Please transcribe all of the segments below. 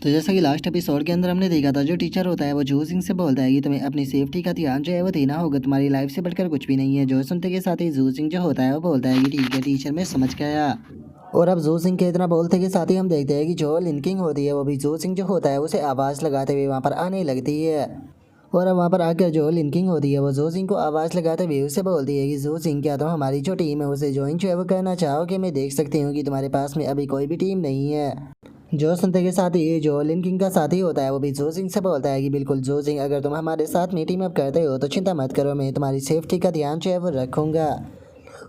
तो जैसा कि लास्ट एपिसोड के अंदर हमने देखा था, जो टीचर होता है वो जो सिंह से बोलता है कि तुम्हें अपनी सेफ्टी का ध्यान जो है वो देना होगा, तुम्हारी लाइफ से बढ़कर कुछ भी नहीं है। जो सुनते के साथ ही जू सिंह जो होता है वो बोलता है कि ठीक है टीचर, मैं समझ गया। और अब जू सिंह के इतना बोलते के साथ ही हम देखते हैं कि जो लिंकिंग होती है वो भी जू सिंह जो होता है उसे आवाज़ लगाते हुए वहाँ पर आने लगती है। और अब वहाँ पर आकर जो लिंकिंग होती है वो जू सिंह को आवाज़ लगाते हुए उससे बोलती है कि जू सिंह, क्या तुम हमारी जो टीम है उसे ज्वाइन जो है वो करना चाहो? कि मैं देख सकती हूँ कि तुम्हारे पास में अभी कोई भी टीम नहीं है। जो सुनते के साथ ही जो लिन किंग का साथी होता है वो भी जो सिंह से बोलता है कि बिल्कुल जो सिंह, अगर तुम हमारे साथ में टीम अप करते हो तो चिंता मत करो, मैं तुम्हारी सेफ्टी का ध्यान जो है वो रखूंगा।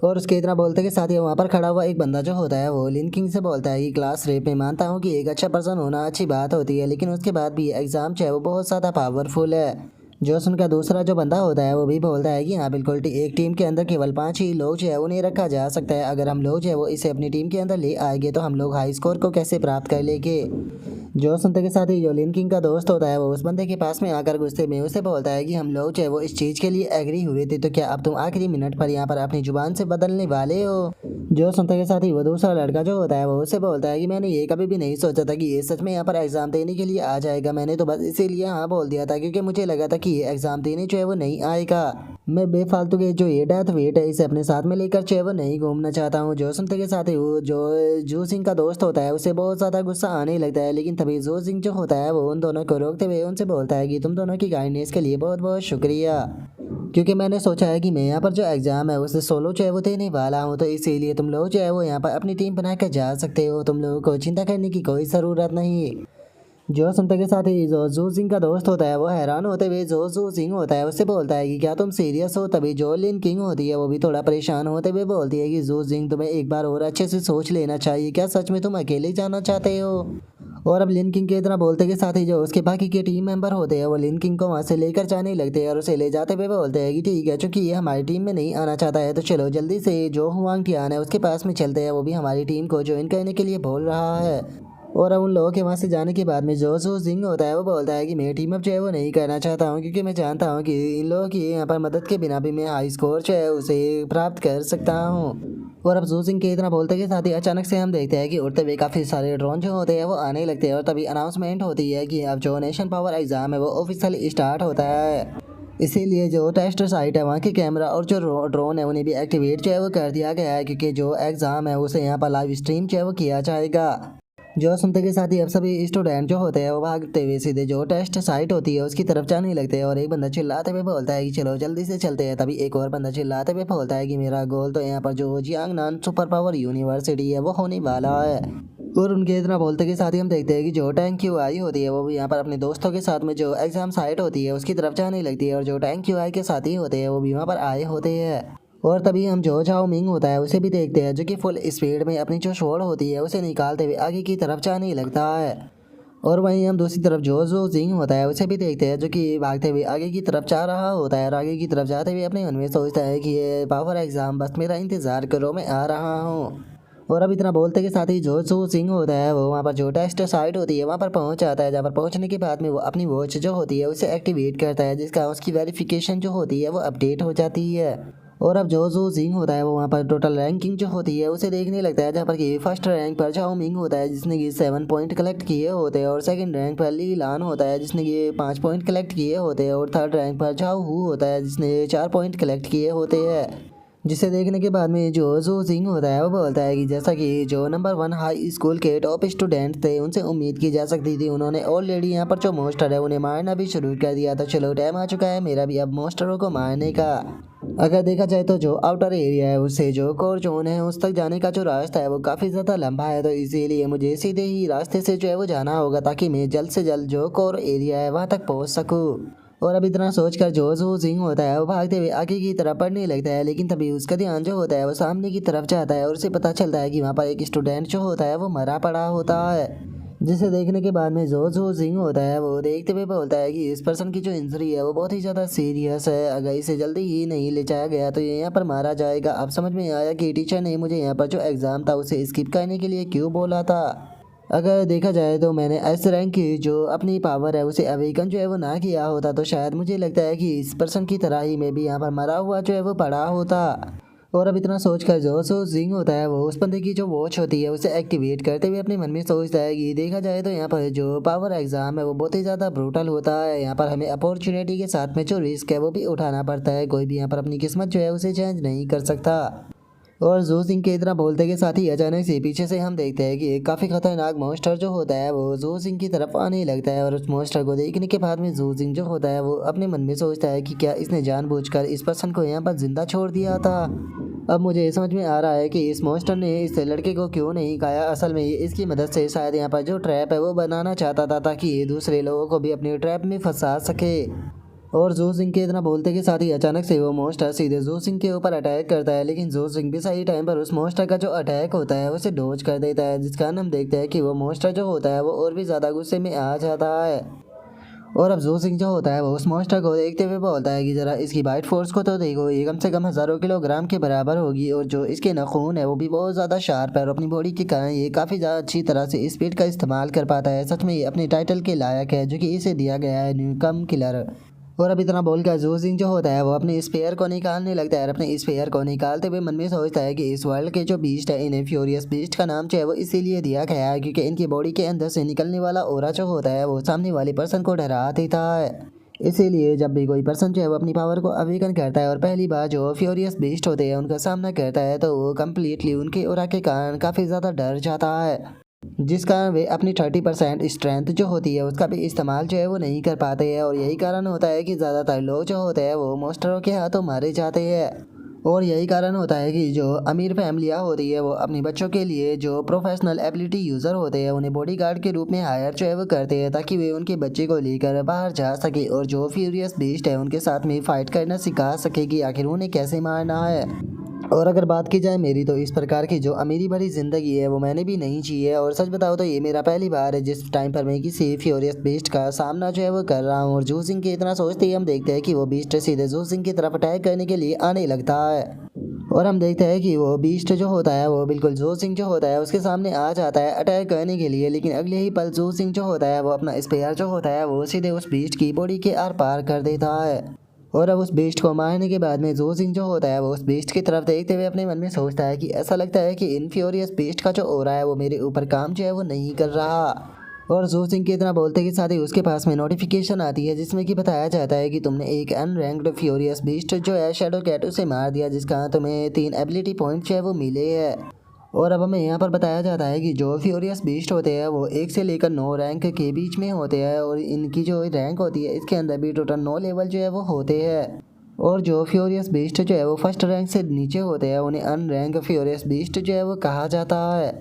और उसके इतना बोलते के साथ ही वहाँ पर खड़ा हुआ एक बंदा जो होता है वो लिन किंग से बोलता है कि क्लास रेप में मानता हूँ कि एक अच्छा पर्सन होना अच्छी बात होती है, लेकिन उसके बाद भी एग्ज़ाम जो है वो बहुत ज़्यादा पावरफुल है। जोसन का दूसरा जो बंदा होता है वो भी बोलता है कि हाँ बिल्कुल, एक टीम के अंदर केवल 5 ही लोग जो है उन्हें रखा जा सकता है। अगर हम लोग जो है वो इसे अपनी टीम के अंदर ले आएंगे तो हम लोग हाई स्कोर को कैसे प्राप्त कर लेंगे। जो सुनते के साथ ही जो लिन किंग का दोस्त होता है वो उस बंदे के पास में आकर गुस्से में उसे बोलता है कि हम लोग जो है वो इस चीज़ के लिए एग्री हुए थे, तो क्या अब तुम आखिरी मिनट पर यहाँ पर अपनी जुबान से बदलने वाले हो? जो सुनते के साथ ही वो दूसरा लड़का जो होता है वो उसे बोलता है कि मैंने ये कभी भी नहीं सोचा था कि ये सच में यहाँ पर एग्ज़ाम देने के लिए आ जाएगा। मैंने तो बस इसीलिए हाँ बोल दिया था क्योंकि मुझे लगा था कि ये एग्ज़ाम देने जो है वो नहीं आएगा। मैं बेफालतू के जो ये डेथ वेट है इसे अपने साथ में लेकर जो है वो नहीं घूमना चाहता हूँ। जो सुनते के साथ ही वो जो जू सिंह का दोस्त होता है उसे बहुत ज़्यादा गुस्सा आने लगता है, लेकिन तभी जू सिंह जो होता है वो उन दोनों को रोकते हुए उनसे बोलता है कि तुम दोनों की काइंडनेस के लिए बहुत बहुत शुक्रिया, क्योंकि मैंने सोचा है कि मैं यहाँ पर जो एग्ज़ाम है उसे सोलो जो है वो देने वाला हूँ, तो इसीलिए तुम लोग जो है वो यहाँ पर अपनी टीम बना कर जा सकते हो, तुम लोगों को चिंता करने की कोई ज़रूरत नहीं। जो सुनते के साथ ही जो जू सिंह का दोस्त होता है वो हैरान होते हुए जो जू सिंह होता है उससे बोलता है कि क्या तुम सीरियस हो? तभी जो लिन किंग होती है वो भी थोड़ा परेशान होते हुए बोलती है कि जू सिंह, तुम्हें एक बार और अच्छे से सोच लेना चाहिए, क्या सच में तुम अकेले जाना चाहते हो? और अब लिन किंग के इतना बोलते के साथ ही जो उसके बाकी के टीम मेंबर होते हैं वो लिन किंग को वहाँ से लेकर जाने लगते हैं और उसे ले जाते हुए बोलते हैं कि ठीक है, चूंकि ये हमारी टीम में नहीं आना चाहता है तो चलो जल्दी से जो हुआंग टियान है उसके पास में चलते हैं, वो भी हमारी टीम को ज्वाइन करने के लिए बोल रहा है। और अब उन लोगों के वहाँ से जाने के बाद में जो जो सिंह होता है वो बोलता है कि मैं टीम अप जो है वो नहीं करना चाहता हूँ, क्योंकि मैं जानता हूँ कि इन लोगों की यहाँ पर मदद के बिना भी मैं हाई स्कोर जो है उसे प्राप्त कर सकता हूँ। और अब जू सिंह के इतना बोलते के साथ ही अचानक से हम देखते हैं कि उड़ते हुए काफ़ी सारे ड्रोन जो होते हैं वो आने लगते हैं और तभी अनाउंसमेंट होती है कि अब जो नेशन पावर एग्ज़ाम है वो ऑफिशियली स्टार्ट होता है। इसीलिए जो टेस्ट साइट है वहाँ के कैमरा और जो ड्रोन है उन्हें भी एक्टिवेट जो है वो कर दिया गया है, क्योंकि जो एग्ज़ाम है उसे यहाँ पर लाइव स्ट्रीम जो है वो किया जाएगा। जो सुनते के साथ ही अब सभी स्टूडेंट जो होते हैं वो भागते हुए सीधे जो टेस्ट साइट होती है उसकी तरफ जाने लगते हैं और एक बंदा चिल्लाते हुए बोलता है कि चलो जल्दी से चलते हैं। तभी एक और बंदा चिल्लाते हुए बोलता है कि मेरा गोल तो यहाँ पर जो जियांगनान सुपर पावर यूनिवर्सिटी है वो होने वाला है। और उनके इतना बोलते के साथ ही हम देखते हैं कि जो टैंक क्यू आई होती है वो भी यहाँ पर अपने दोस्तों के साथ में जो एग्जाम साइट होती है उसकी तरफ जाने लगती है और जो टैंक क्यू आई के साथी होते हैं वो भी वहाँ पर आए होते हैं। और तभी हम जो झाओ मिंग होता है उसे भी देखते हैं, जो कि फुल स्पीड में अपनी जो शोर होती है उसे निकालते हुए आगे की तरफ जाने लगता है। और वहीं हम दूसरी तरफ जो जो जिंग होता है उसे भी देखते हैं, जो कि भागते हुए आगे की तरफ जा रहा होता है और आगे की तरफ जाते हुए अपने मन में सोचता है कि ये पावर एग्ज़ाम, बस मेरा इंतज़ार करो, मैं आ रहा हूँ। और अब इतना बोलते के साथ ही जो जो सिंह होता है वो वहाँ पर जो टेस्ट साइट होती है वहाँ पर पहुँच जाता है, जहाँ पर पहुँचने के बाद में वो अपनी वॉच जो होती है उसे एक्टिवेट करता है, जिसका उसकी वेरिफिकेशन जो होती है वो अपडेट हो जाती है। और अब जो सिंह होता है वो वहाँ पर टोटल रैंकिंग जो होती है उसे देखने लगता है, जहाँ पर कि फर्स्ट रैंक पर झाओ मिंग होता है जिसने कि 7 पॉइंट कलेक्ट किए होते हैं और सेकंड रैंक पर ली लान होता है जिसने कि 5 पॉइंट कलेक्ट किए होते हैं और थर्ड रैंक पर झाओ हू होता है जिसने 4 पॉइंट कलेक्ट किए होते हैं। जिसे देखने के बाद में जो सिंह होता है वो बोलता है कि जैसा कि जो नंबर 1 हाई स्कूल के टॉप स्टूडेंट थे उनसे उम्मीद की जा सकती थी, उन्होंने ऑलरेडी यहाँ पर जो मोस्टर है उन्हें मारना भी शुरू कर दिया था। चलो टाइम आ चुका है मेरा भी अब मोस्टरों को मारने का। अगर देखा जाए तो जो आउटर एरिया है उससे जो कोर जोन है उस तक जाने का जो रास्ता है वो काफ़ी ज़्यादा लंबा है, तो इसीलिए मुझे सीधे ही रास्ते से जो है वो जाना होगा ताकि मैं जल्द से जल्द जो कोर एरिया है वहाँ तक पहुँच सकूँ। और अब इतना सोचकर जो सिंह होता है वो भागते हुए आगे की तरफ बढ़ने लगता है, लेकिन तभी उसका ध्यान जो होता है वो सामने की तरफ जाता है और उसे पता चलता है कि वहाँ पर एक स्टूडेंट जो होता है वो मरा पड़ा होता है। जिसे देखने के बाद में जो सिंह होता है वो देखते हुए बोलता है कि इस पर्सन की जो इंजरी है वो बहुत ही ज़्यादा सीरियस है, अगर इसे जल्दी ही नहीं ले जाया गया तो ये यहाँ पर मारा जाएगा। अब समझ में आया कि टीचर ने मुझे यहाँ पर जो एग्ज़ाम था उसे स्किप करने के लिए क्यों बोला था। अगर देखा जाए तो मैंने एस रैंक की जो अपनी पावर है उसे अवेकन जो है वो ना किया होता तो शायद मुझे लगता है कि इस पर्सन की तरह ही मैं भी यहाँ पर मरा हुआ जो है वो पड़ा होता। और अब इतना सोचकर जो सो जिंग होता है वो उस बंदे की जो वॉच होती है उसे एक्टिवेट करते हुए अपने मन में सोचता है कि देखा जाए तो यहाँ पर जो पावर एग्जाम है वो बहुत ही ज़्यादा ब्रूटल होता है। यहाँ पर हमें अपॉर्चुनिटी के साथ में जो रिस्क है वो भी उठाना पड़ता है। कोई भी यहाँ पर अपनी किस्मत जो है उसे चेंज नहीं कर सकता। और जू सिंह के इतना बोलते के साथ ही अचानक से पीछे से हम देखते हैं कि एक काफ़ी खतरनाक मॉन्स्टर जो होता है वो जू सिंह की तरफ आने लगता है। और उस मॉन्स्टर को देखने के बाद में जू सिंह जो होता है वो अपने मन में सोचता है कि क्या इसने जानबूझकर इस पर्सन को यहाँ पर जिंदा छोड़ दिया था। अब मुझे ये समझ में आ रहा है कि इस मॉन्स्टर ने इस लड़के को क्यों नहीं खाया। असल में ये इसकी मदद से शायद यहाँ पर जो ट्रैप है वो बनाना चाहता था ताकि ये दूसरे लोगों को भी अपने ट्रैप में फंसा सके। और जू सिंह के इतना बोलते के साथ ही अचानक से वो मॉन्स्टर सीधे जू सिंह के ऊपर अटैक करता है। लेकिन जू सिंह भी सही टाइम पर उस मॉन्स्टर का जो अटैक होता है उसे डॉज कर देता है, जिस कारण हम देखते हैं कि वो मॉन्स्टर जो होता है वो और भी ज़्यादा गुस्से में आ जाता है। और अब जू सिंह जो होता है वो उस मॉन्स्टर को देखते हुए बोलता है कि ज़रा इसकी बाइट फोर्स को तो देखो, ये कम से कम हज़ारों किलोग्राम के बराबर होगी। और जो इसके नाखून है वो भी बहुत ज़्यादा शार्प है और अपनी बॉडी के कारण ये काफ़ी ज़्यादा अच्छी तरह से स्पीड का इस्तेमाल कर पाता है। सच में ये अपने टाइटल के लायक है जो कि इसे दिया गया है, न्यूकम किलर। और अब इतना बोलकर जू सिंह जो होता है वो अपने स्पेयर को निकालने लगता है। और अपने स्पेयर को निकालते हुए मन में सोचता है कि इस वर्ल्ड के जो बीस्ट है इन्हें फ्यूरियस बीस्ट का नाम जो है वो इसीलिए दिया गया है क्योंकि इनकी बॉडी के अंदर से निकलने वाला ऑरा जो होता है वो सामने वाले पर्सन को डरा देता है। इसीलिए जब भी कोई पर्सन जो है वो अपनी पावर को अवेकन करता है और पहली बार जो फ्यूरियस बीस्ट होते हैं उनका सामना करता है तो वो कम्प्लीटली उनके ऑरा के कारण काफ़ी ज़्यादा डर जाता है, जिस कारण वे अपनी 30% स्ट्रेंथ जो होती है उसका भी इस्तेमाल जो है वो नहीं कर पाते हैं। और यही कारण होता है कि ज़्यादातर लोग जो होते हैं वो मॉन्स्टरों के हाथों मारे जाते हैं। और यही कारण होता है कि जो अमीर फैमिलियाँ होती है वो अपने बच्चों के लिए जो प्रोफेशनल एबिलिटी यूज़र होते हैं उन्हें बॉडीगार्ड के रूप में हायर जो है वो करते हैं ताकि वे उनके बच्चे को लेकर बाहर जा सके और जो फ्यूरियस बीस्ट है उनके साथ में फ़ाइट करना सिखा सके कि आखिर उन्हें कैसे मारना है। और अगर बात की जाए मेरी तो इस प्रकार की जो अमीरी भरी ज़िंदगी है वो मैंने भी नहीं जी है। और सच बताओ तो ये मेरा पहली बार है जिस टाइम पर मैं किसी फ्यूरियस बीस्ट का सामना जो है वो कर रहा हूँ। और जू सिंह के इतना सोचते ही हम देखते हैं कि वो बीस्ट सीधे जू सिंह की तरफ अटैक करने के लिए आने लगता है। और हम देखते हैं कि वो बीस्ट जो होता है वो बिल्कुल जू सिंह जो होता है उसके सामने आ जाता है अटैक करने के लिए। लेकिन अगले ही पल जू सिंह जो होता है वो अपना स्पेयर जो होता है वो सीधे उस बीस्ट की बॉडी के आर पार कर देता है। और अब उस बीस्ट को मारने के बाद में जू सिंह जो होता है वो उस बीस्ट की तरफ देखते हुए अपने मन में सोचता है कि ऐसा लगता है कि इन फ्यूरियस बीस्ट का जो ऑरा है वो मेरे ऊपर काम जो है वो नहीं कर रहा। और जू सिंह के इतना बोलते के साथ ही उसके पास में नोटिफिकेशन आती है जिसमें कि बताया जाता है कि तुमने एक अनरैंक्ड फ्यूरियस बीस्ट जो है शैडो कैट उसे मार दिया, जिसका तुम्हें 3 एबिलिटी पॉइंट जो है वो मिले हैं। और अब हमें यहाँ पर बताया जाता है कि जो फ्यूरियस बीस्ट होते हैं वो 1 से लेकर 9 रैंक के बीच में होते हैं। और इनकी जो रैंक होती है इसके अंदर भी टोटल 9 लेवल जो है वो होते हैं। और जो फ्यूरियस बीस्ट जो है वो फर्स्ट रैंक से नीचे होते हैं उन्हें अनरैंक फ्यूरियस बीस्ट जो है वो कहा जाता है।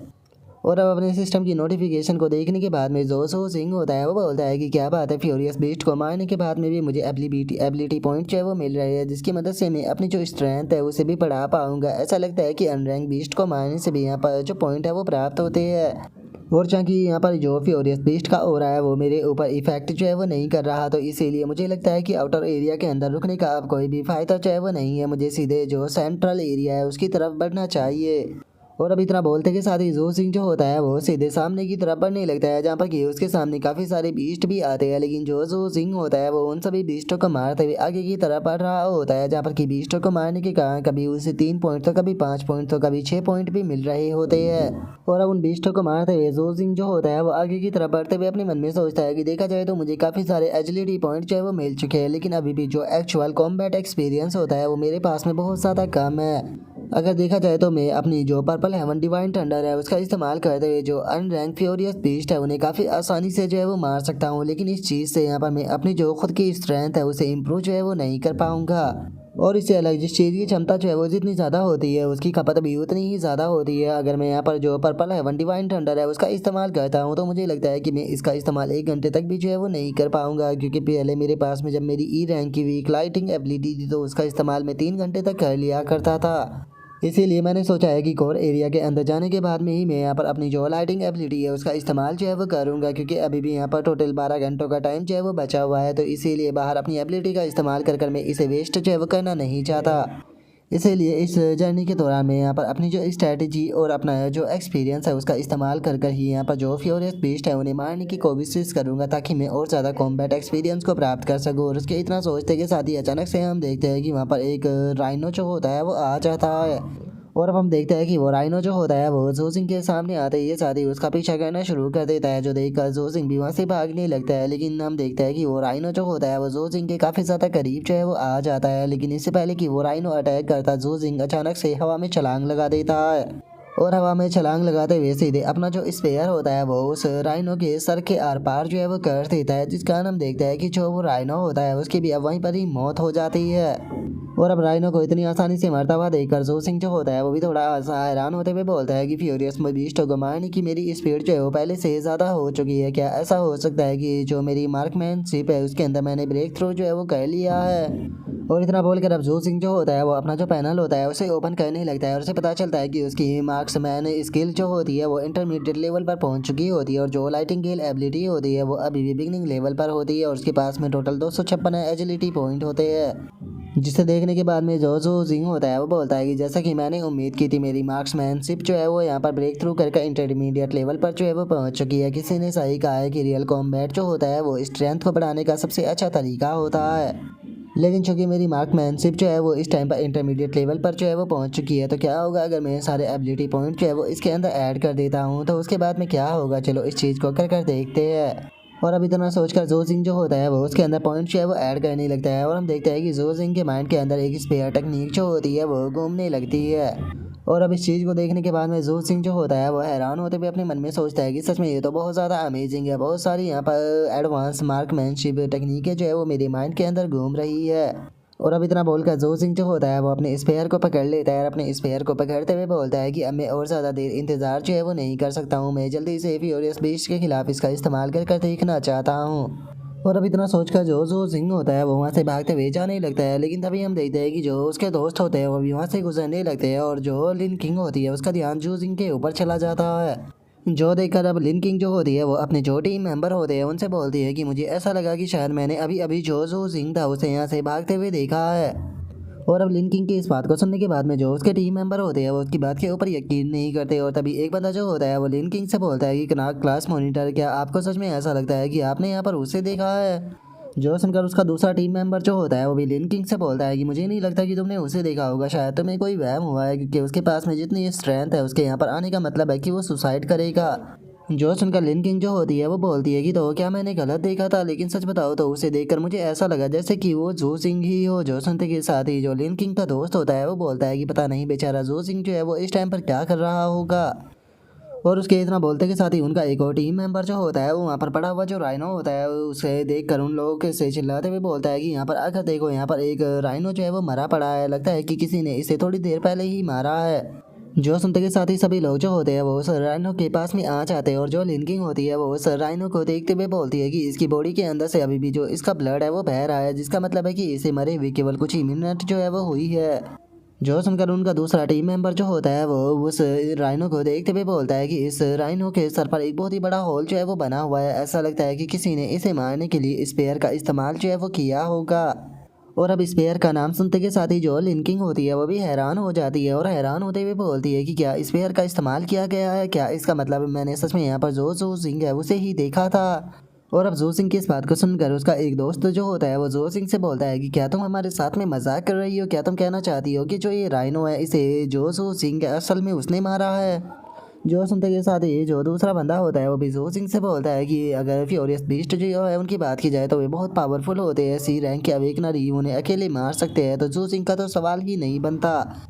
और अब अपने सिस्टम की नोटिफिकेशन को देखने के बाद में जो सो सिंह होता है वो बोलता है कि क्या बात है, फ्यूरियस बीस्ट को मारने के बाद में भी मुझे एबिलिटी पॉइंट जो है वो मिल रहे हैं जिसकी मदद से मैं अपनी जो स्ट्रेंथ है उसे भी बढ़ा पाऊंगा। ऐसा लगता है कि अनरैंक बीस्ट को मारने से भी यहाँ पर जो पॉइंट है वो प्राप्त होते हैं। और जहाँ की यहाँ पर जो फ्यूरियस बीस्ट का हो रहा है वो मेरे ऊपर इफेक्ट जो है वो नहीं कर रहा, तो इसीलिए मुझे लगता है कि आउटर एरिया के अंदर रुकने का अब कोई भी फ़ायदा जो है वो नहीं है। मुझे सीधे जो सेंट्रल एरिया है उसकी तरफ बढ़ना चाहिए। और अब इतना बोलते के साथ ही जू सिंह जो होता है वो सीधे सामने की तरफ बढ़ने लगता है जहाँ पर कि उसके सामने काफ़ी सारे बीस्ट भी आते हैं। लेकिन जो जू सिंह होता है वो उन सभी बीस्टों को मारते हुए आगे की तरफ बढ़ रहा होता है, जहाँ पर कि बीस्टों को मारने के कारण कभी उसे 3 पॉइंट तो कभी 5 पॉइंट तो कभी 6 पॉइंट भी मिल रहे होते हैं। और अब उन बीस्टों को मारते हुए जू सिंह जो होता है वो आगे की तरफ बढ़ते हुए अपने मन में सोचता है कि देखा जाए तो मुझे काफ़ी सारे एजिलिटी पॉइंट जो है वो मिल चुके हैं, लेकिन अभी भी जो एक्चुअल कॉम्बैट एक्सपीरियंस होता है वो मेरे पास में बहुत ज़्यादा कम है। अगर देखा जाए तो मैं अपनी जो पर्पल हेवन डिवाइन थंडर है उसका इस्तेमाल करते हुए जो अनरैंक फ्यूरियस बीस्ट है उन्हें काफ़ी आसानी से जो है वो मार सकता हूँ, लेकिन इस चीज़ से यहाँ पर मैं अपनी जो खुद की स्ट्रेंथ है उसे इम्प्रूव जो है वो नहीं कर पाऊँगा। और इससे अलग जिस चीज़ की क्षमता जो है वो जितनी ज़्यादा होती है उसकी खपत भी उतनी ही ज़्यादा होती है। अगर मैं यहाँ पर जो पर्पल हेवन डिवाइन थंडर है उसका इस्तेमाल करता हूँ तो मुझे लगता है कि मैं इसका इस्तेमाल 1 घंटे तक भी जो है वो नहीं कर पाऊँगा, क्योंकि पहले मेरे पास में जब मेरी ई रैंक की वीक लाइटिंग एबिलिटी थी तो उसका इस्तेमाल मैं 3 घंटे तक कर लिया करता था। इसीलिए मैंने सोचा है कि कोर एरिया के अंदर जाने के बाद में ही मैं यहाँ पर अपनी जो लाइटिंग एबिलिटी है उसका इस्तेमाल जो है वो करूँगा, क्योंकि अभी भी यहाँ पर टोटल 12 घंटों का टाइम जो है वो बचा हुआ है। तो इसीलिए बाहर अपनी एबिलिटी का इस्तेमाल कर मैं इसे वेस्ट जो है वो करना नहीं चाहता। इसीलिए इस जर्नी के दौरान मैं यहाँ पर अपनी जो स्ट्रैटेजी और अपना जो एक्सपीरियंस है उसका इस्तेमाल कर कर ही यहाँ पर जो फ्यूरियस बीस्ट है उन्हें मारने की कोशिश करूँगा, ताकि मैं और ज़्यादा कॉम्बैट एक्सपीरियंस को प्राप्त कर सकूँ। और उसके इतना सोचते के साथ ही अचानक से हम देखते हैं कि वहाँ पर एक राइनो जो होता है वो आ जाता है। और अब हम देखते हैं कि वो राइनो जो होता है वो जो सिंह के सामने आते ही ये साथ ही उसका पीछा करना शुरू कर देता है, जो देखकर जो सिंह भी वहाँ से भागने लगता है। लेकिन हम देखते हैं कि वो राइनो जो होता है वो जो सिंह के काफ़ी ज़्यादा करीब जो है वो आ जाता है। लेकिन इससे पहले कि वो राइनो अटैक करता, जो सिंह अचानक से हवा में छलांग लगा देता है और हवा में छलांग लगाते हुए सीधे अपना जो स्पेयर होता है वो उस राइनो के सर के आर पार जो है वो कर देता है, जिस कारण हम देखते हैं कि जो वो राइनो होता है उसकी भी अब वहीं पर ही मौत हो जाती है। और अब राइनो को इतनी आसानी से मरता हुआ देखकर जो सिंह जो होता है वो भी थोड़ा हैरान होते हुए बोलता है कि फ्यूरियस बीस्ट को मारने की मेरी स्पीड जो है वो पहले से ज़्यादा हो चुकी है। क्या ऐसा हो सकता है कि जो मेरी मार्कमैनशिप है उसके अंदर मैंने ब्रेक थ्रू जो है वो कर लिया है। और इतना बोलकर अब जो सिंह जो होता है वो अपना जो पैनल होता है उसे ओपन करने लगता है और उसे पता चलता है कि उसकी मार्क्समैन स्किल जो होती है वो इंटरमीडिएट लेवल पर पहुंच चुकी होती है, और जो लाइटिंग गिल एबिलिटी होती है वो अभी भी बिगनिंग लेवल पर होती है। और उसके पास में टोटल 256 एजिलिटी पॉइंट होते हैं, जिसे देखने के बाद में जो सिंह होता है वो बोलता है कि जैसा कि मैंने उम्मीद की थी, मेरी मार्क्समैनशिप जो है वो यहाँ पर ब्रेक थ्रू करके इंटरमीडिएट लेवल पर जो है वो पहुंच चुकी है। किसी ने सही कहा है कि रियल कॉम्बैट जो होता है वो स्ट्रेंथ को बढ़ाने का सबसे अच्छा तरीका होता है। लेकिन चूंकि मेरी मार्कमैनशिप जो है वो इस टाइम पर इंटरमीडिएट लेवल पर जो है वो पहुंच चुकी है, तो क्या होगा अगर मैं सारे एबिलिटी पॉइंट जो है वो इसके अंदर ऐड कर देता हूँ, तो उसके बाद में क्या होगा। चलो इस चीज़ को कर कर देखते हैं। और अब इतना सोचकर जो सिंह जो होता है वो उसके अंदर पॉइंट जो है वो ऐड करने लगता है, और हम देखते हैं कि जो सिंह के माइंड के अंदर एक स्पेयर टेक्निक जो होती है वो घूमने लगती है। और अब इस चीज़ को देखने के बाद में जो सिंह जो होता है वो हैरान होते हुए अपने मन में सोचता है कि सच में ये तो बहुत ज़्यादा अमेजिंग है, बहुत सारी यहाँ पर एडवांस मार्कमैनशिप टेक्निकें जो है वो मेरे माइंड के अंदर घूम रही है। और अब इतना बोलकर जो सिंह जो होता है वो अपने स्पेयर को पकड़ लेता है और अपने स्पेयर को पकड़ते हुए बोलता है कि अब मैं और ज़्यादा देर इंतज़ार जो है वो नहीं कर सकता हूँ, मैं जल्दी से फ्यूरियस बीस्ट के खिलाफ इसका इस्तेमाल कर कर देखना चाहता हूँ। और अब इतना सोचकर जो सिंह होता है वो वहाँ से भागते हुए जाने लगता है। लेकिन तभी हम देखते हैं कि जो उसके दोस्त होते हैं वो भी वहाँ से गुजरने लगते हैं, और जो लिन किंग होती है उसका ध्यान जू सिंह के ऊपर चला जाता है। जो देखकर अब लिन किंग जो होती है वो अपने जो टीम मेंबर होते हैं उनसे बोलती है कि मुझे ऐसा लगा कि शायद मैंने अभी अभी जो सिंह था उसे यहाँ से भागते हुए देखा है। और अब लिन किंग की इस बात को सुनने के बाद में जो उसके टीम मेंबर होते हैं वो उसकी बात के ऊपर यकीन नहीं करते, और तभी एक बंदा जो होता है वो लिन किंग से बोलता है कि क्लास मॉनिटर, क्या आपको सच में ऐसा लगता है कि आपने यहाँ पर उसे देखा है। जो सुनकर उसका दूसरा टीम मेंबर जो होता है वो भी लिन किंग से बोलता है कि मुझे नहीं लगता कि तुमने उसे देखा होगा, शायद तुम्हें कोई वहम हुआ है, क्योंकि उसके पास में जितनी स्ट्रेंथ है उसके यहाँ पर आने का मतलब है कि वो सुसाइड करेगा। जो सुनकर लिन किंग जो होती है वो बोलती है कि तो क्या मैंने गलत देखा था, लेकिन सच बताओ तो उसे देखकर मुझे ऐसा लगा जैसे कि वो जो सिंह ही हो। जो सुनते के साथ ही जो लिन किंग का दोस्त होता है वो बोलता है कि पता नहीं बेचारा जो सिंह जो है वो इस टाइम पर क्या कर रहा होगा। और उसके इतना बोलते के साथ ही उनका एक और टीम मेंबर जो होता है वो वहाँ पर पड़ा हुआ जो राइनो होता है उसे देख कर उन लोगों के से चिल्लाते हुए बोलता है कि यहाँ पर आकर देखो, यहाँ पर एक राइनो जो है वो मरा पड़ा है, लगता है कि किसी ने इसे थोड़ी देर पहले ही मारा है। जो सुनते के साथ ही सभी लोग जो होते हैं वो उस राइनो के पास में आ जाते हैं, और जो लिंकिंग होती है वो उस राइनो को देखते हुए बोलती है कि इसकी बॉडी के अंदर से अभी भी जो इसका ब्लड है वो बह रहा है, जिसका मतलब है कि इसे मरे हुए केवल कुछ ही मिनट जो है वो हुई है। जो सुनकर उनका दूसरा टीम मेंबर जो होता है वो उस राइनो को देखते हुए बोलता है कि इस राइनो के सर पर एक बहुत ही बड़ा होल जो है वो बना हुआ है, ऐसा लगता है कि किसी ने इसे मारने के लिए स्पेयर का इस्तेमाल जो है वो किया होगा। और अब स्पेयर का नाम सुनते के साथ ही जो लिंकिंग होती है वो भी हैरान हो जाती है, और हैरान होते हुए बोलती है कि क्या स्पेयर का इस्तेमाल किया गया है, क्या इसका मतलब मैंने सच में यहाँ पर जो सिंह है उसे ही देखा था। और अब जो सिंह की इस बात को सुनकर उसका एक दोस्त जो होता है वो जो सिंह से बोलता है कि क्या तुम हमारे साथ में मजाक कर रही हो, क्या तुम कहना चाहती हो कि जो ये राइनो है इसे जो सिंह है असल में उसने मारा है। जो सुनते के साथ ही जो दूसरा बंदा होता है वो भी जो सिंह से बोलता है कि अगर फ्यूरियस बीस्ट जो है उनकी बात की जाए तो वे बहुत पावरफुल होते हैं, सी रैंक के अवेकनर ही उन्हें अकेले मार सकते हैं, तो जो सिंह का तो सवाल ही नहीं बनता।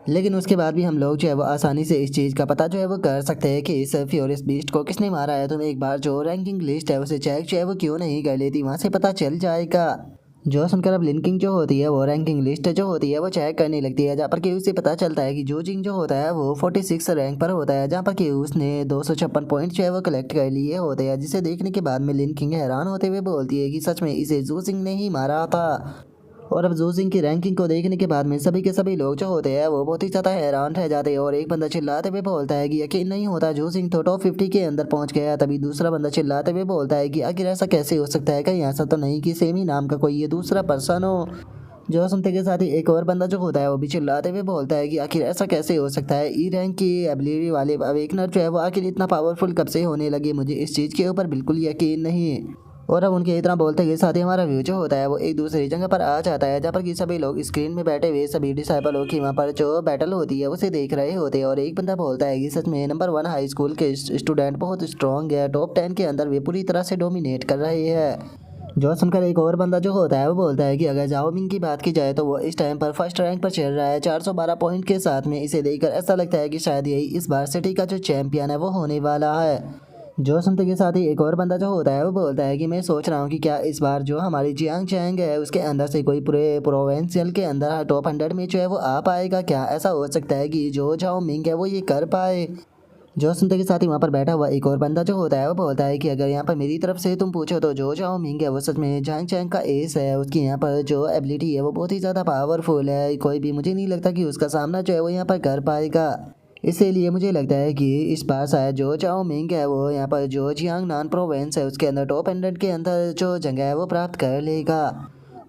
लेकिन उसके बाद भी हम लोग जो है वो आसानी से इस चीज़ का पता जो है वो कर सकते हैं कि इस फ्यूरियस बीस्ट को किसने मारा है। तुम एक बार जो रैंकिंग लिस्ट है उसे चेक जो है वो क्यों नहीं कर लेती, वहाँ से पता चल जाएगा। जो सुनकर अब लिंकिंग जो होती है वो रैंकिंग लिस्ट जो होती है वो चेक करने लगती है, जहाँ पर कि उसे पता चलता है कि जो जिंग जो होता है वो 46 रैंक पर होता है, जहाँ पर कि उसने 256 पॉइंट जो है वो कलेक्ट कर लिए होते हैं, जिसे देखने के बाद में लिंकिंग हैरान होते हुए बोलती है कि सच में इसे जू सिंह ने ही मारा था। और अब जू सिंह की रैंकिंग को देखने के बाद में सभी के सभी लोग जो होते हैं वो बहुत ही ज़्यादा हैरान रह जाते हैं, और एक बंदा चिल्लाते हुए बोलता है कि यकीन नहीं होता जू सिंह तो टॉप 50 के अंदर पहुंच गया। तभी दूसरा बंदा चिल्लाते हुए बोलता है कि आखिर ऐसा कैसे हो सकता है, कहीं ऐसा तो नहीं कि सेम ही नाम का कोई ये दूसरा पर्सन हो। जो सुनते के साथ ही एक और बंदा जो होता है वो भी चिल्लाते हुए बोलता है कि आखिर ऐसा कैसे हो सकता है, ई रैंक की एबिलिटी वाले अवेकनर जो है वो आखिर इतना पावरफुल कब से होने लगे, मुझे इस चीज़ के ऊपर बिल्कुल यकीन नहीं है। और अब उनके इतना बोलते के साथ ही हमारा व्यू जो होता है वो एक दूसरी जगह पर आ जाता है, जहाँ पर कि सभी लोग स्क्रीन में बैठे हुए सभी डिसाइपलों की वहाँ पर जो बैटल होती है उसे देख रहे होते हैं। और एक बंदा बोलता है कि सच में नंबर 1 हाई स्कूल के स्टूडेंट बहुत स्ट्रॉन्ग है, टॉप 10 के अंदर वे पूरी तरह से डोमिनेट कर रहे हैं। जो सुनकर एक और बंदा जो होता है वो बोलता है कि अगर जाओ मिंग की बात की जाए तो वो इस टाइम पर फर्स्ट रैंक पर चल रहा है 412 पॉइंट के साथ में। इसे देखकर ऐसा लगता है कि शायद यही इस बार सिटी का जो चैंपियन है वो होने वाला है। जो सुनते के साथ ही एक और बंदा जो होता है वो बोलता है कि मैं सोच रहा हूँ कि क्या इस बार जो हमारी जियांग चैंग है उसके अंदर से कोई पूरे प्रोवेंशियल के अंदर टॉप 100 में जो है वो आ पाएगा, क्या ऐसा हो सकता है कि जो जाओ मिंग है वो ये कर पाए। जो सुनते के साथ ही वहाँ पर बैठा हुआ एक और बंदा जो होता है वो बोलता है कि अगर यहाँ पर मेरी तरफ से तुम पूछो तो जो जाओ मिंग है वो सच में झांग चैंग का एस है, उसकी यहाँ पर जो एबिलिटी है वो बहुत ही ज़्यादा पावरफुल है, कोई भी मुझे नहीं लगता कि उसका सामना जो है वो यहाँ पर कर पाएगा। इसीलिए मुझे लगता है कि इस बार शायद जो चाओ मिंग है वो यहाँ पर जो जियांग नान प्रोवेंस है उसके अंदर टॉप 100 के अंदर जो जगह है वो प्राप्त कर लेगा।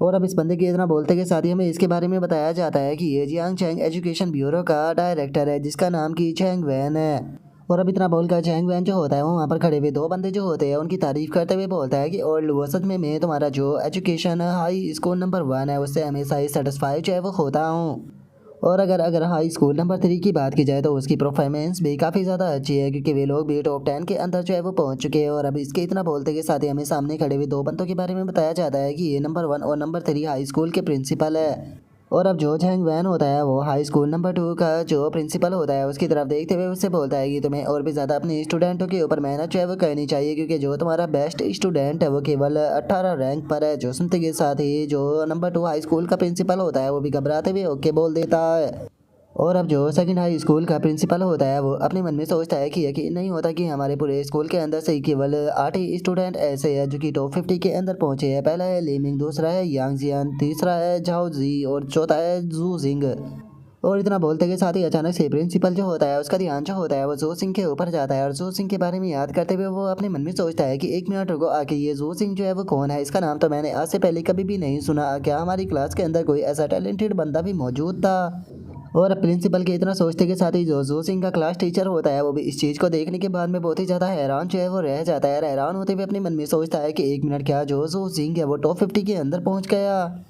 और अब इस बंदे के इतना बोलते के साथ ही हमें इसके बारे में बताया जाता है कि ये जियांग चैंग एजुकेशन ब्यूरो का डायरेक्टर है जिसका नाम की चैंग वैन है। और अब इतना बोलकर चैंग वैन जो होता है वो वहाँ पर खड़े हुए दो बंदे जो होते हैं उनकी तारीफ करते हुए बोलता है कि और वो सच में मैं तुम्हारा जो एजुकेशन हाई स्कूल नंबर 1 है उससे हमेशा ही सेटिस्फाइड जो है वो होता हूँ। और अगर अगर हाई स्कूल नंबर 3 की बात की जाए तो उसकी परफॉर्मेंस भी काफ़ी ज़्यादा अच्छी है, क्योंकि वे लोग भी टॉप 10 के अंदर जो है वो पहुंच चुके हैं। और अब इसके इतना बोलते के साथ ही हमें सामने खड़े हुए दो बंदों के बारे में बताया जाता है कि ये नंबर 1 और नंबर 3 हाई स्कूल के प्रिंसिपल है। और अब जो झैंग वैन होता है वो हाई स्कूल नंबर 2 का जो प्रिंसिपल होता है उसकी तरफ देखते हुए उससे बोलता है कि तुम्हें और भी ज़्यादा अपने स्टूडेंटों के ऊपर मेहनत जो है वो करनी चाहिए, क्योंकि जो तुम्हारा बेस्ट स्टूडेंट है वो केवल 18 रैंक पर है। जो सुनते के साथ ही जो नंबर 2 हाई स्कूल का प्रिंसिपल होता है वो भी घबराते हुए ओके बोल देता है। और अब जो सेकंड हाई स्कूल का प्रिंसिपल होता है वो अपने मन में सोचता है कि यकीन नहीं होता कि हमारे पूरे स्कूल के अंदर से केवल 8 ही स्टूडेंट ऐसे हैं जो कि टॉप 50 के अंदर पहुंचे हैं। पहला है लीमिंग, दूसरा है यांग जियान, तीसरा है झाओ जी और चौथा है जू जिंग। और इतना बोलते के साथ ही अचानक से प्रिंसिपल जो होता है उसका ध्यान जो होता है वो जू सिंह के ऊपर जाता है। और जू सिंह के बारे में याद करते हुए वो अपने मन में सोचता है कि एक मिनट रुको, आके ये जू सिंह जो है वो कौन है, इसका नाम तो मैंने आज से पहले कभी भी नहीं सुना, क्या हमारी क्लास के अंदर कोई ऐसा टैलेंटेड बंदा भी मौजूद था। और प्रिंसिपल के इतना सोचते के साथ ही जो जू सिंह का क्लास टीचर होता है वो भी इस चीज़ को देखने के बाद में बहुत ही ज़्यादा हैरान जो है वो रह जाता है। हैरान होते हुए अपने मन में सोचता है कि एक मिनट, क्या जो जू सिंह है वो टॉप 50 के अंदर पहुंच गया।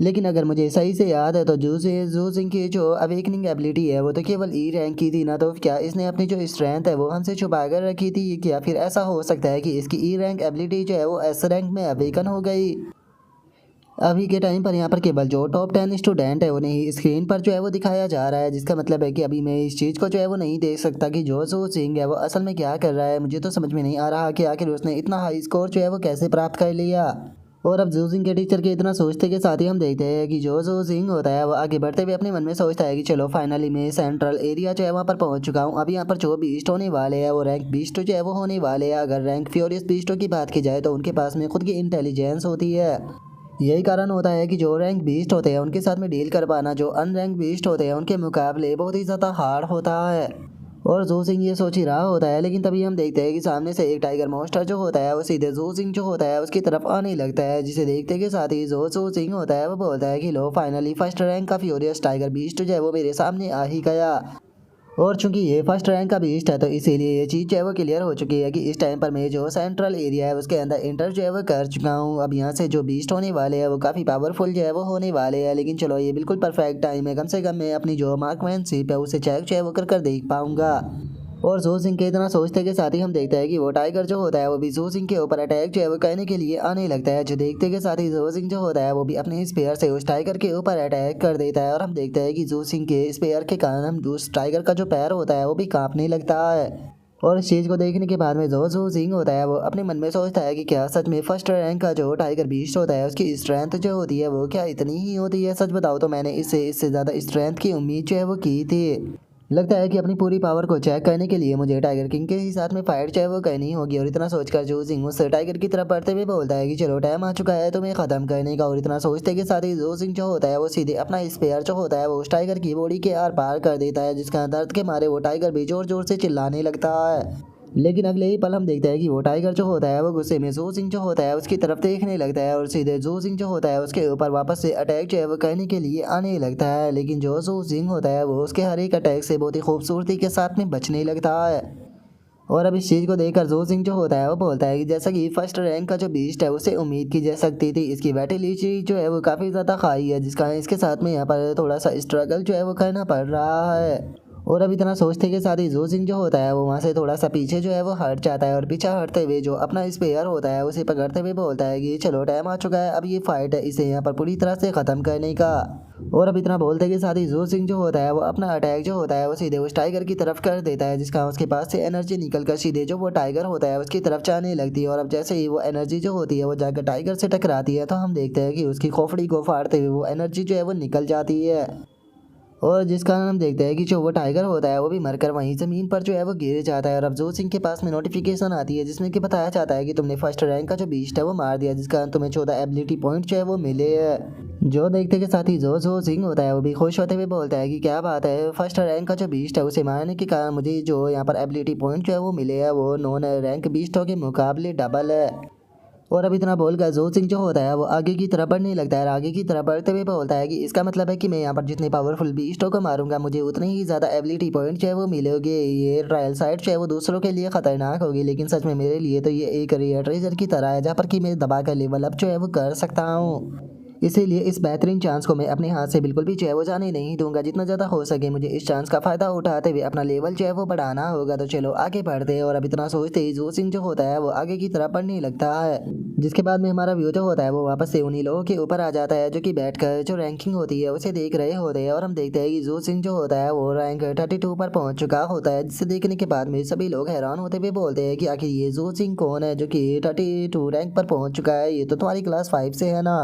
लेकिन अगर मुझे सही से याद है तो जू सिंह की जो अवेकनिंग एबिलिटी है वो तो केवल ई रैंक की थी ना, तो क्या इसने अपनी जो स्ट्रेंथ है वो हमसे छुपा कर रखी थी, क्या फिर ऐसा हो सकता है कि इसकी ई रैंक एबिलिटी जो है वो एस रैंक में अवेकन हो गई। अभी के टाइम पर यहाँ पर केवल जो टॉप 10 स्टूडेंट है उन्हें ही स्क्रीन पर जो है वो दिखाया जा रहा है, जिसका मतलब है कि अभी मैं इस चीज़ को जो है वो नहीं देख सकता कि जो जू सिंह है वो असल में क्या कर रहा है। मुझे तो समझ में नहीं आ रहा कि आखिर उसने इतना हाई स्कोर जो है वो कैसे प्राप्त कर लिया। और अब जू सिंह के टीचर के इतना सोचते के साथ ही हम देखते हैं कि जो जू सिंह होता है वो आगे बढ़ते हुए अपने मन में सोचता है कि चलो फाइनली मैं सेंट्रल एरिया जो है वहाँ पर पहुँच चुका हूँ। अभी यहाँ पर जो बीस्ट होने वाले हैं वो रैंक बीस्ट जो है वो होने वाले हैं। अगर रैंक फ्यूरियस बीस्टों की बात की जाए तो उनके पास में खुद की इंटेलिजेंस होती है। यही कारण होता है कि जो रैंक बीस्ट होते हैं उनके साथ में डील कर पाना जो अनरैंक बीस्ट होते हैं उनके मुकाबले बहुत ही ज़्यादा हार्ड होता है। और जू सिंह ये सोच ही रहा होता है, लेकिन तभी हम देखते हैं कि सामने से एक टाइगर मॉन्स्टर जो होता है वो सीधे जू सिंह जो होता है उसकी तरफ आने लगता है, जिसे देखते के साथ ही जो जू सिंह होता है वो बोलता है कि लो फाइनली फर्स्ट रैंक का फ्यूरियस टाइगर बीस्ट जो है वो मेरे सामने आ ही गया। और चूंकि ये फर्स्ट रैंक का बीस्ट है तो इसीलिए ये चीज़ जो है वो क्लियर हो चुकी है कि इस टाइम पर मैं जो सेंट्रल एरिया है उसके अंदर इंटर जो है वो कर चुका हूँ। अब यहाँ से जो बीस्ट होने वाले हैं वो काफ़ी पावरफुल जो है वो होने वाले हैं, लेकिन चलो ये बिल्कुल परफेक्ट टाइम है, कम से कम मैं अपनी जो मार्कमैनशिप है उसे चेक जो है वो कर देख पाऊँगा। और जू सिंह के इतना सोचते के साथ ही हम देखते हैं कि वो टाइगर जो होता है वो भी जू सिंह के ऊपर अटैक जो है वो करने के लिए आने लगता है। जो देखते के साथ ही जू सिंह जो होता है वो भी अपने स्पेयर से उस टाइगर के ऊपर अटैक कर देता है। और हम देखते हैं कि जू सिंह के स्पेयर के कारण हम उस टाइगर का जो पैर होता है वो भी कांपने लगता है। और इस चीज़ को देखने के बाद में जो जू सिंह होता है वो अपने मन में सोचता है कि क्या सच में फर्स्ट रैंक का जो टाइगर बीस्ट होता है उसकी स्ट्रेंथ जो होती है वो क्या इतनी ही होती है। सच बताओ तो मैंने इससे ज़्यादा स्ट्रेंथ की उम्मीद जो है वो की थी। लगता है कि अपनी पूरी पावर को चेक करने के लिए मुझे टाइगर किंग के ही साथ में फाइट चाहे वो करनी होगी। और इतना सोचकर जू सिंह उससे टाइगर की तरफ बढ़ते हुए बोलता है कि चलो टाइम आ चुका है तुम्हें ख़त्म करने का। और इतना सोचते के साथ ही जू सिंह जो होता है वो सीधे अपना स्पेयर जो होता है वो उस टाइगर की बॉडी के आर पार कर देता है, जिसका दर्द के मारे वो टाइगर भी जोर जोर से चिल्लाने लगता है। लेकिन अगले ही पल हम देखते हैं कि वो टाइगर जो होता है वो गुस्से में जू सिंह जो होता है उसकी तरफ देखने लगता है और सीधे जू सिंह जो होता है उसके ऊपर वापस से अटैक जो है वो करने के लिए आने लगता है। लेकिन जो जू सिंह होता है वो उसके हर एक अटैक से बहुत ही खूबसूरती के साथ में बचने लगता है। और अब इस चीज़ को देखकर जू सिंह जो होता है वो बोलता है कि जैसा कि फर्स्ट रैंक का जो बीस्ट है उसे उम्मीद की जा सकती थी, इसकी बैटलिटी जो है वो काफ़ी ज़्यादा खाई है, जिसका इसके साथ में यहाँ पर थोड़ा सा स्ट्रगल जो है वो करना पड़ रहा है। और अब इतना सोचते के साथ ही जू सिंह जो होता है वो वहाँ से थोड़ा सा पीछे जो है वो हट जाता है और पीछे हटते हुए जो अपना स्पेयर होता है उसे पकड़ते हुए बोलता है कि चलो टाइम आ चुका है, अब ये फाइट है इसे यहाँ पर पूरी तरह से ख़त्म करने का। और अब इतना बोलते के साथ ही जू सिंह जो होता है वो अपना अटैक जो होता है वो सीधे उस टाइगर की तरफ कर देता है, जिसका उसके पास से एनर्जी निकल कर सीधे जो वो टाइगर होता है उसकी तरफ जाने लगती है। और अब जैसे ही वो एनर्जी जो होती है वो जाकर टाइगर से टकराती है तो हम देखते हैं कि उसकी खोपड़ी को फाड़ते हुए वो एनर्जी जो है वो निकल जाती है। और जिस कारण हम देखते हैं कि जो वो टाइगर होता है वो भी मरकर वहीं ज़मीन पर जो है वो गिर जाता है। और अब जू सिंह के पास में नोटिफिकेशन आती है जिसमें कि बताया जाता है कि तुमने फर्स्ट रैंक का जो बीस्ट है वो मार दिया, जिस कारण तुम्हें 14 एबिलिटी पॉइंट जो है वो मिले हैं। जो देखते के साथ ही जो जू सिंह होता है वो भी खुश होते हुए बोलता है कि क्या बात है, फर्स्ट रैंक का जो बीस्ट है उसे मारने के कारण मुझे जो यहाँ पर एबिलिटी पॉइंट जो है वो मिले हैं वो नॉन रैंक बीस्टों के मुकाबले डबल है। और अब इतना बोलकर जू सिंह जो होता है वो आगे की तरफ बढ़ने लगता है और आगे की तरफ बढ़ते हुए बोलता है कि इसका मतलब है कि मैं यहाँ पर जितने पावरफुल बीस्टों को मारूंगा मुझे उतनी ही ज़्यादा एबिलिटी पॉइंट जो है वो मिलेंगे। ये ट्रायल साइट जो है वो दूसरों के लिए खतरनाक होगी, लेकिन सच में मेरे लिए तो ये एक रेयर ट्रेजर की तरह है जहाँ पर कि मैं दबा कर लेवल अप जो है वो कर सकता हूँ। इसीलिए इस बेहतरीन चांस को मैं अपने हाथ से बिल्कुल भी जो है वो जाने नहीं दूंगा, जितना ज़्यादा हो सके मुझे इस चांस का फ़ायदा उठाते हुए अपना लेवल जो है वो बढ़ाना होगा। तो चलो आगे बढ़ते हैं। और अब इतना सोचते ही जू सिंह जो होता है वो आगे की तरफ बढ़ने लगता है, जिसके बाद में हमारा व्यू जो होता है वो वापस से उन्हीं लोगों के ऊपर आ जाता है जो कि बैठकर जो रैंकिंग होती है उसे देख रहे होते हैं। और हम देखते हैं कि जू सिंह जो होता है वो रैंक 32 पर पहुंच चुका होता है, जिसे देखने के बाद में सभी लोग हैरान होते हुए बोलते हैं कि आखिर ये जू सिंह कौन है जो कि 32 रैंक पर पहुंच चुका है, ये तो तुम्हारी क्लास 5 से है ना।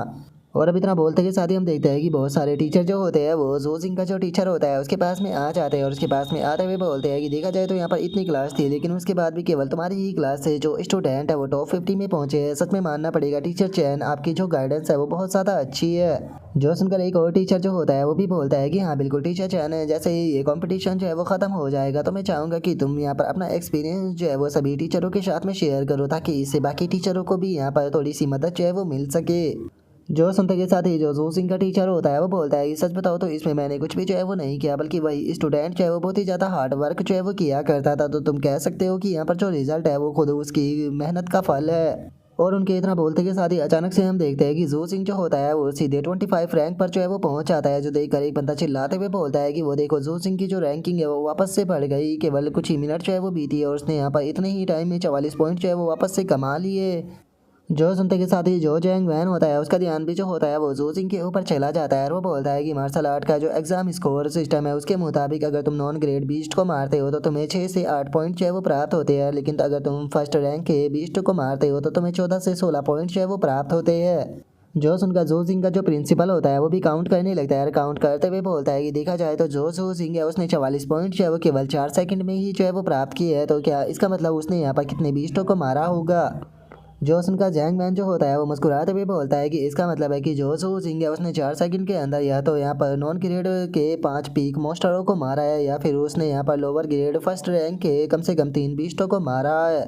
और अब इतना बोलते के साथ ही हम देखते हैं कि बहुत सारे टीचर जो होते हैं वो जू सिंह का जो टीचर होता है उसके पास में आ जाते हैं और उसके पास में आते हुए बोलते हैं कि देखा जाए तो यहाँ पर इतनी क्लास थी लेकिन उसके बाद भी केवल तुम्हारी ही क्लास से जो स्टूडेंट है वो टॉप 50 में पहुंचे हैं। सच में मानना पड़ेगा टीचर चैन, आपकी जो गाइडेंस है वो बहुत ज़्यादा अच्छी है। जो सुनकर एक और टीचर जो होता है वो भी बोलता है कि हाँ बिल्कुल टीचर चैन है, जैसे ही ये कंपटीशन जो है वो ख़त्म हो जाएगा तो मैं चाहूँगा कि तुम यहाँ पर अपना एक्सपीरियंस जो है वो सभी टीचरों के साथ में शेयर करो, ताकि इससे बाकी टीचरों को भी यहाँ पर थोड़ी सी मदद जो है वो मिल सके। जो सुनते के साथ ही जो जू सिंह का टीचर होता है वो बोलता है कि सच बताओ तो इसमें मैंने कुछ भी जो है वो नहीं किया, बल्कि वही स्टूडेंट जो है वो बहुत ही ज़्यादा हार्ड वर्क जो है वो किया करता था, तो तुम कह सकते हो कि यहाँ पर जो रिजल्ट है वो खुद उसकी मेहनत का फल है। और उनके इतना बोलते के साथ ही अचानक से हम देखते हैं कि जू सिंह जो होता है वो सीधे 25 रैंक पर जो है वो पहुंच जाता है, जो देखकर एक बंदा चिल्लाते हुए बोलता है कि वो देखो जू सिंह की जो रैंकिंग है वो वापस से बढ़ गई, केवल कुछ ही मिनट जो है वो बीती है और उसने यहाँ पर इतने ही टाइम में 44 पॉइंट जो है वो वापस से कमा लिए। जो सुनते के साथ ही जो जैंग वैन होता है उसका ध्यान भी जो होता है वो जू सिंह के ऊपर चला जाता है और वो बोलता है कि मार्शल आर्ट का जो एग्जाम स्कोर सिस्टम है उसके मुताबिक अगर तुम नॉन ग्रेड बीस्ट को मारते हो तो तुम्हें 6 से 8 पॉइंट जो है वो प्राप्त होते हैं, लेकिन अगर तुम फर्स्ट रैंक के बीस्ट को मारते हो तो तुम्हें 14 से 16 पॉइंट जो है वो प्राप्त होते हैं। जो सुनकर जू सिंह का जो प्रिंसिपल होता है वो भी काउंट करने लगता है और काउंट करते हुए बोलता है कि देखा जाए तो जो जू सिंह है उसने 44 पॉइंट जो है वो केवल 4 सेकंड में ही जो है वो प्राप्त किए है, तो क्या इसका मतलब उसने यहाँ पर कितने बीस्टों को मारा होगा। जो उनका जैंग मैन जो होता है वो मुस्कुराते हुए बोलता है कि इसका मतलब है कि जो जू सिंह है उसने 4 सेकंड के अंदर या तो यहाँ पर नॉन ग्रेड के 5 पीक मोस्टरों को मारा है या फिर उसने यहाँ पर लोअर ग्रेड फर्स्ट रैंक के कम से कम 3 बीस्टों को मारा है।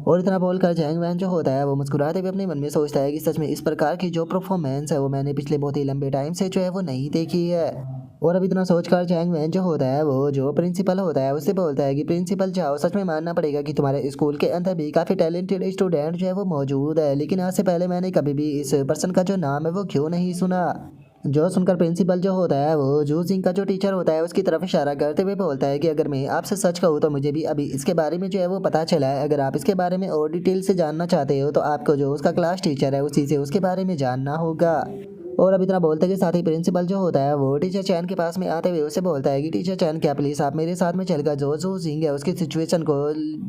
और इतना बोलकर जैंग वैन जो होता है वो मुस्कुराते हुए अपने मन में सोचता है कि सच में इस प्रकार की जो परफॉर्मेंस है वो मैंने पिछले बहुत ही लंबे टाइम से जो है वो नहीं देखी है। और अब इतना सोचकर जैंग वैन जो होता है वो जो प्रिंसिपल होता है उससे बोलता है कि प्रिंसिपल जाओ, सच में मानना पड़ेगा कि तुम्हारे स्कूल के अंदर भी काफ़ी टैलेंटेड स्टूडेंट जो है वो मौजूद है, लेकिन आज से पहले मैंने कभी भी इस पर्सन का जो नाम है वो क्यों नहीं सुना। जो सुनकर प्रिंसिपल जो होता है वो जू सिंह का जो टीचर होता है उसकी तरफ इशारा करते हुए बोलता है कि अगर मैं आपसे सच कहूँ तो मुझे भी अभी इसके बारे में जो है वो पता चला है, अगर आप इसके बारे में और डिटेल से जानना चाहते हो तो आपको जो उसका क्लास टीचर है उसी से उसके बारे में जानना होगा। और अब इतना बोलते के साथ ही प्रिंसिपल जो होता है वो टीचर चैन के पास में आते हुए उसे बोलता है कि टीचर चैन क्या प्लीज़ आप मेरे साथ में चलकर जो जू सिंह है उसकी सिचुएशन को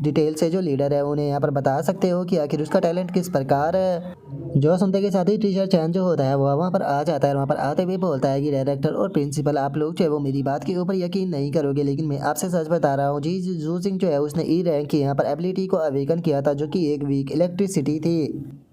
डिटेल से जो लीडर है उन्हें यहाँ पर बता सकते हो कि आखिर उसका टैलेंट किस प्रकार है। जो सुनते के साथ ही टीचर चैन जो होता है वो वहाँ पर आ जाता है और वहाँ पर आते हुए बोलता है कि डायरेक्टर और प्रिंसिपल आप लोग जो है वो मेरी बात के ऊपर यकीन नहीं करोगे, लेकिन मैं आपसे सच बता रहा हूँ जी, जू सिंह जो है उसने ई रैंक की यहाँ पर एबिलिटी को अवेकन किया था जो कि एक वीक इलेक्ट्रिसिटी थी।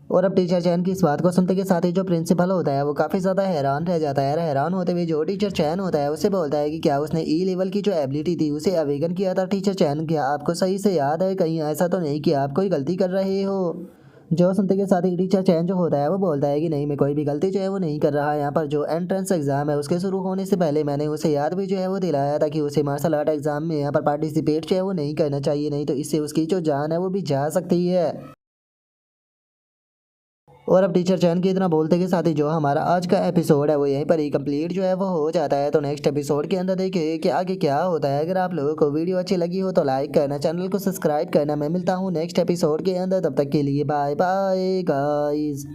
और अब टीचर चैन की इस बात को सुनते के साथ ही जो प्रिंसिपल होता है वो काफ़ी ज़्यादा हैरान रह जाता है। हैरान होते हुए जो टीचर चैन होता है उससे बोलता है कि क्या उसने ई लेवल की जो एबिलिटी थी उसे अवेगन किया था। टीचर चैन, क्या आपको सही से याद है? कहीं ऐसा तो नहीं कि आप कोई गलती कर रहे हो? जो सुनते के साथ ही टीचर चैन जो होता है वो बोलता है कि नहीं, मैं कोई भी गलती जो है वो नहीं कर रहा। यहाँ पर जो एंट्रेंस एग्जाम है उसके शुरू होने से पहले मैंने उसे याद भी जो है वो दिलाया था कि उसे मार्शल आर्ट एग्जाम में यहाँ पर पार्टिसिपेट जो है वो नहीं करना चाहिए, नहीं तो इससे उसकी जो जान है वो भी जा सकती है। और अब टीचर चैन की इतना बोलते के साथ ही जो हमारा आज का एपिसोड है वो यहीं पर ही कंप्लीट जो है वो हो जाता है। तो नेक्स्ट एपिसोड के अंदर देखिए कि आगे क्या होता है। अगर आप लोगों को वीडियो अच्छी लगी हो तो लाइक करना, चैनल को सब्सक्राइब करना। मैं मिलता हूँ नेक्स्ट एपिसोड के अंदर, तब तक के लिए बाय बाय गाइस।